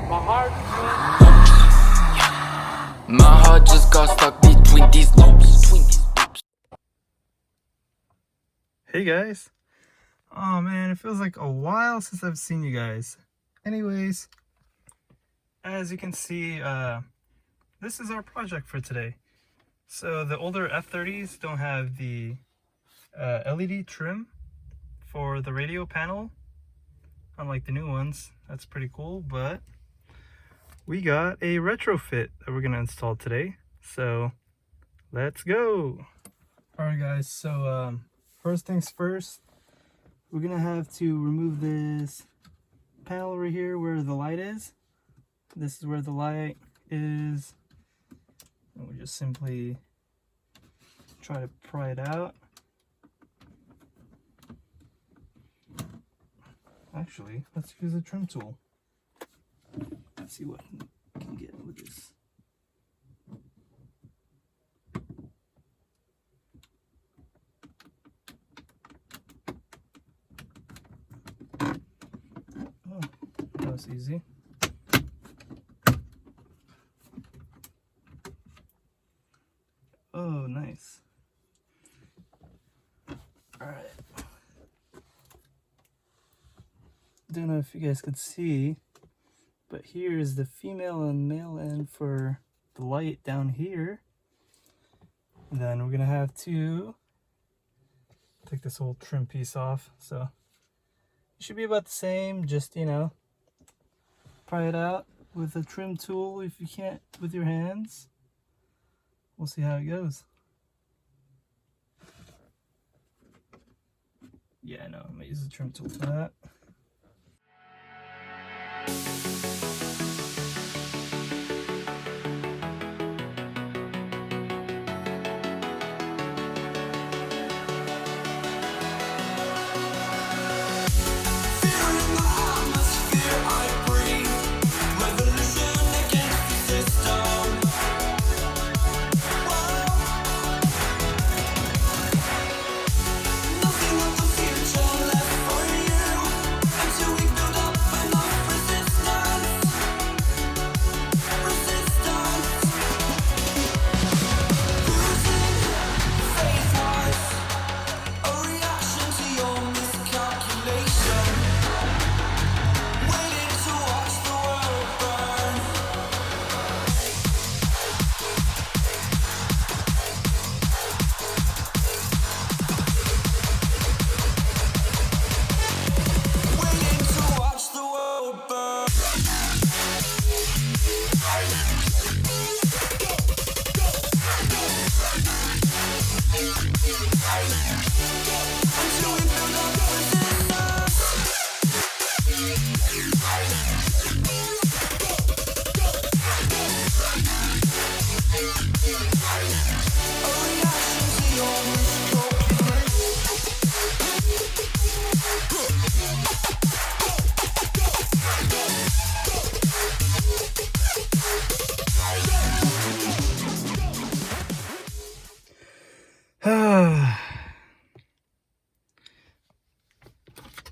My heart just got stuck between these loops. Hey guys. Oh man, it feels like a while since I've seen you guys. Anyways, as you can see, this is our project for today. So the older F30s don't have the LED trim for the radio panel, unlike the new ones. That's pretty cool, but we got a retrofit that we're gonna install today. So let's go. All right guys, so first things first, we're gonna have to remove this panel over here where the light is. This is where the light is, and we just simply try to pry it out. Actually, let's use a trim tool. Let's see what we can get with this. Oh, that was easy. Oh, nice. All right. Don't know if you guys could see, but here's the female and male end for the light down here. And then we're gonna have to take this whole trim piece off. So it should be about the same, just, you know, pry it out with a trim tool if you can't with your hands. We'll see how it goes. Yeah, I know, I'm gonna use a trim tool for that.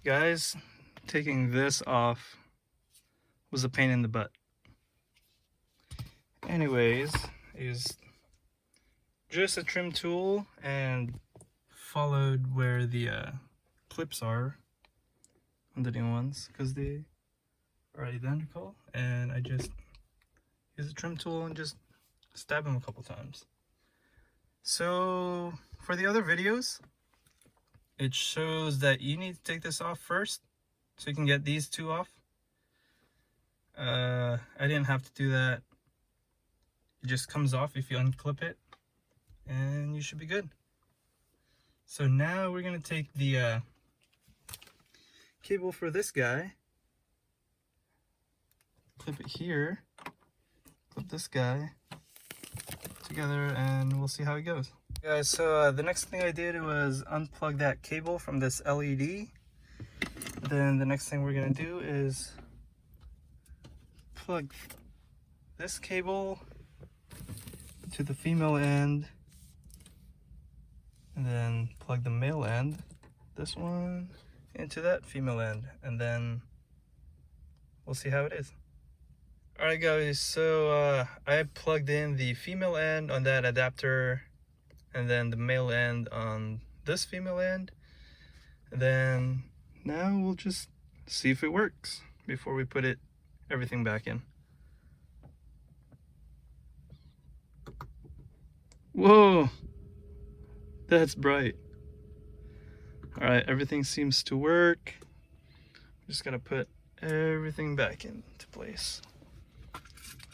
Guys, taking this off was a pain in the butt. Anyways, is just a trim tool and followed where the clips are on the new ones because they are identical, and I just use a trim tool and just stab them a couple times. So for the other videos, it shows that you need to take this off first so you can get these two off. I didn't have to do that. It just comes off if you unclip it, and you should be good. So now we're gonna take the cable for this guy, clip it here, clip this guy together, and we'll see how it goes. Guys, so the next thing I did was unplug that cable from this LED. Then the next thing we're gonna do is plug this cable to the female end, and then plug the male end, this one, into that female end, and then we'll see how it is. Alright guys, so I plugged in the female end on that adapter and then the male end on this female end. And then now we'll just see if it works before we put everything back in. Whoa, that's bright. Alright, everything seems to work. I'm just gonna put everything back into place.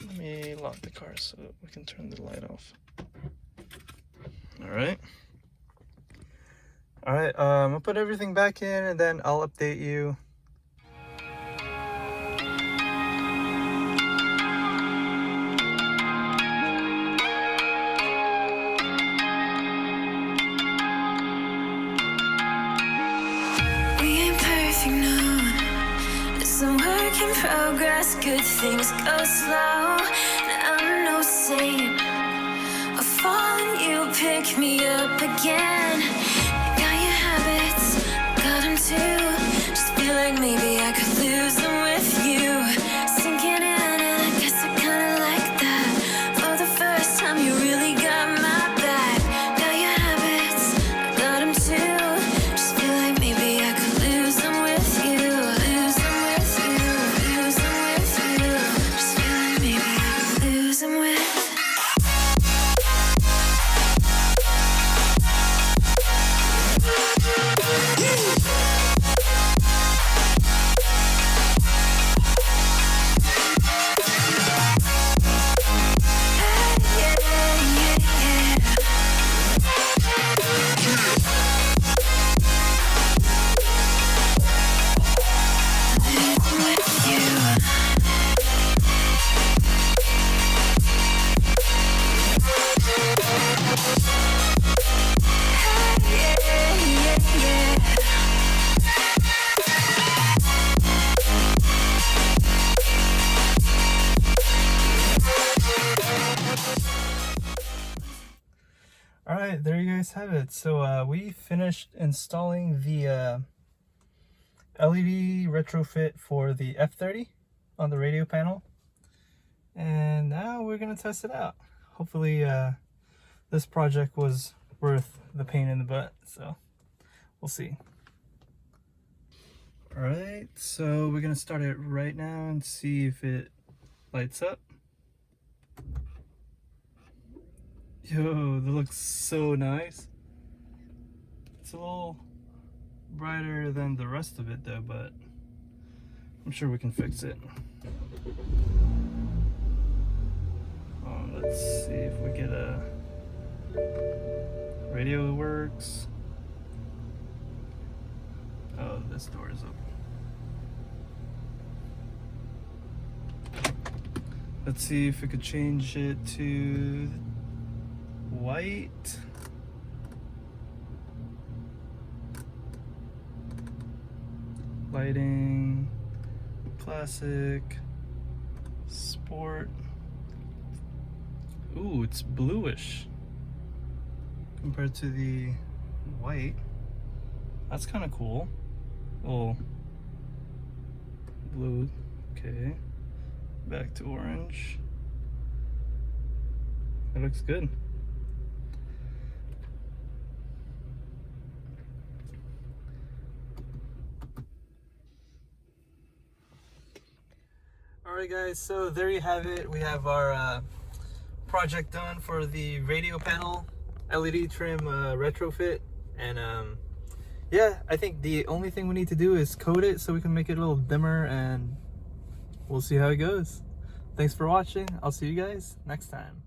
Let me lock the car so we can turn the light off. Alright. Alright, I'll put everything back in and then I'll update you. Some work in progress, good things go slow. I'm no saint. I fall and you pick me up again. Got your habits, got them too. Just feel like maybe I could lose them with you. Sinking in and I guess I kinda like that. For the first time you really got my back. Got your habits, got them too. Just feel like maybe I could lose them with you. Alright, there you guys have it. So we finished installing the LED retrofit for the F30 on the radio panel. And now we're going to test it out. Hopefully this project was worth the pain in the butt. So we'll see. Alright, so we're going to start it right now and see if it lights up. Yo, that looks so nice. It's a little brighter than the rest of it though, but I'm sure we can fix it. Let's see if we get a radio works. Oh, this door is open. Let's see if we could change it to white. Lighting, classic, sport. Ooh, it's bluish compared to the white. That's kind of cool. Oh, blue. Okay, back to orange. That looks good. Alright guys, so there you have it. We have our project done for the radio panel LED trim retrofit. And yeah, I think the only thing we need to do is code it so we can make it a little dimmer, and we'll see how it goes. Thanks for watching. I'll see you guys next time.